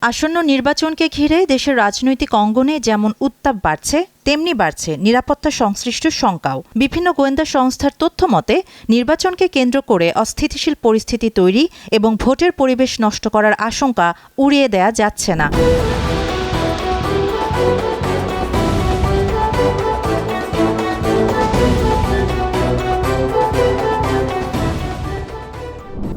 আসন্ন নির্বাচনকে ঘিরে দেশের রাজনৈতিক অঙ্গনে যেমন উত্তাপ বাড়ছে তেমনি বাড়ছে নিরাপত্তা সংশ্লিষ্ট শঙ্কাও। বিভিন্ন গোয়েন্দা সংস্থার তথ্য মতে নির্বাচনকে কেন্দ্র করে অস্থিতিশীল পরিস্থিতি তৈরি এবং ভোটের পরিবেশ নষ্ট করার আশঙ্কা উড়িয়ে দেয়া যাচ্ছে না।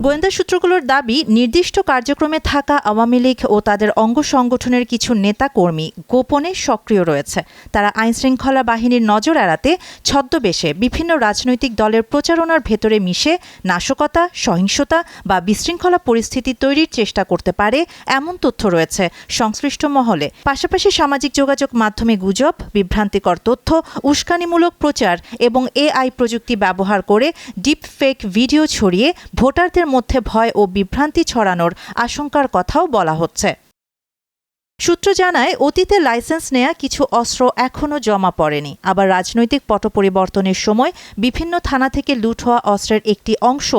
গোয়েন্দা সূত্রগুলোর দাবি, নির্দিষ্ট কার্যক্রমে থাকা আওয়ামী লীগ ও তাদের অঙ্গ সংগঠনের কিছু নেতাকর্মী গোপনে সক্রিয় রয়েছে। তারা আইনশৃঙ্খলা বাহিনীর নজর এড়াতে ছদ্মবেশে বিভিন্ন রাজনৈতিক দলের প্রচারণার ভেতরে মিশে নাশকতা, সহিংসতা বা বিশৃঙ্খলা পরিস্থিতি তৈরির চেষ্টা করতে পারে এমন তথ্য রয়েছে সংশ্লিষ্ট মহলে। পাশাপাশি সামাজিক যোগাযোগ মাধ্যমে গুজব, বিভ্রান্তিকর তথ্য, উস্কানিমূলক প্রচার এবং এআই প্রযুক্তি ব্যবহার করে ডিপ ফেক ভিডিও ছড়িয়ে ভোটারদের মধ্যে ভয় ও বিভ্রান্তি ছড়ানোর আশঙ্কার কথাও বলা হচ্ছে। সূত্র জানায়, অতীতে লাইসেন্স নেয়া কিছু অস্ত্র এখনও জমা পড়েনি। আবার রাজনৈতিক পট পরিবর্তনের সময় বিভিন্ন থানা থেকে লুট হওয়া অস্ত্রের একটি অংশ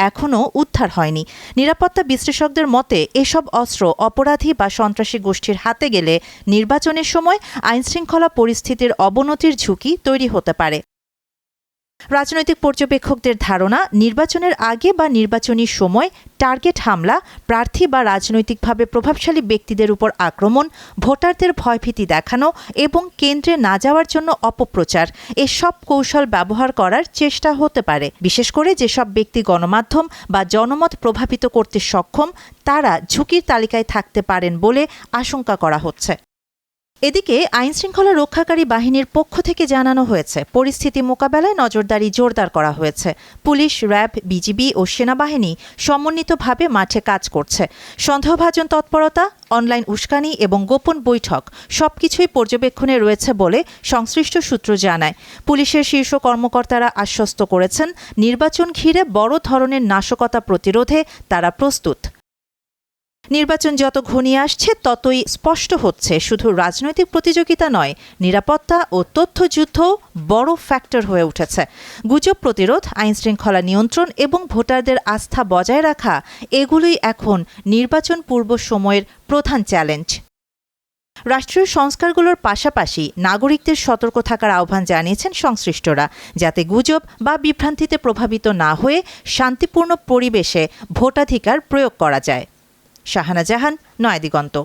এখনও উদ্ধার হয়নি। নিরাপত্তা বিশ্লেষকদের মতে এসব অস্ত্র অপরাধী বা সন্ত্রাসী গোষ্ঠীর হাতে গেলে নির্বাচনের সময় আইনশৃঙ্খলা পরিস্থিতির অবনতির ঝুঁকি তৈরি হতে পারে। রাজনৈতিক পর্যবেক্ষকদের ধারণা, নির্বাচনের আগে বা নির্বাচনী সময় টার্গেট হামলা, প্রার্থী বা রাজনৈতিকভাবে প্রভাবশালী ব্যক্তিদের উপর আক্রমণ, ভোটারদের ভয়ভীতি দেখানো এবং কেন্দ্রে না যাওয়ার জন্য অপপ্রচার, এসব কৌশল ব্যবহার করার চেষ্টা হতে পারে। বিশেষ করে যেসব ব্যক্তি গণমাধ্যম বা জনমত প্রভাবিত করতে সক্ষম, তারা ঝুঁকির তালিকায় থাকতে পারেন বলে আশঙ্কা করা হচ্ছে। এদিকে আইনশৃঙ্খলা রক্ষাকারী বাহিনীর পক্ষ থেকে জানানো হয়েছে, পরিস্থিতি মোকাবেলায় নজরদারি জোরদার করা হয়েছে। পুলিশ, র্যাব, বিজিবি ও সেনাবাহিনী সমন্বিতভাবে মাঠে কাজ করছে। সন্দেহভাজন তৎপরতা, অনলাইন উস্কানি এবং গোপন বৈঠক সবকিছুই পর্যবেক্ষণে রয়েছে বলে সংশ্লিষ্ট সূত্র জানায়। পুলিশের শীর্ষ কর্মকর্তারা আশ্বস্ত করেছেন, নির্বাচন ঘিরে বড় ধরনের নাশকতা প্রতিরোধে তারা প্রস্তুত। নির্বাচন যত ঘনিয়ে আসছে ততই স্পষ্ট হচ্ছে, শুধু রাজনৈতিক প্রতিযোগিতা নয়, নিরাপত্তা ও তথ্যযুদ্ধও বড় ফ্যাক্টর হয়ে উঠেছে। গুজব প্রতিরোধ, আইনশৃঙ্খলা নিয়ন্ত্রণ এবং ভোটারদের আস্থা বজায় রাখা, এগুলোই এখন নির্বাচন পূর্ব সময়ের প্রধান চ্যালেঞ্জ। রাষ্ট্রীয় সংস্কারগুলোর পাশাপাশি নাগরিকদের সতর্ক থাকার আহ্বান জানিয়েছেন সংশ্লিষ্টরা, যাতে গুজব বা বিভ্রান্তিতে প্রভাবিত না হয়ে শান্তিপূর্ণ পরিবেশে ভোটাধিকার প্রয়োগ করা যায়। শাহানা জাহান, নয়াদিগন্ত।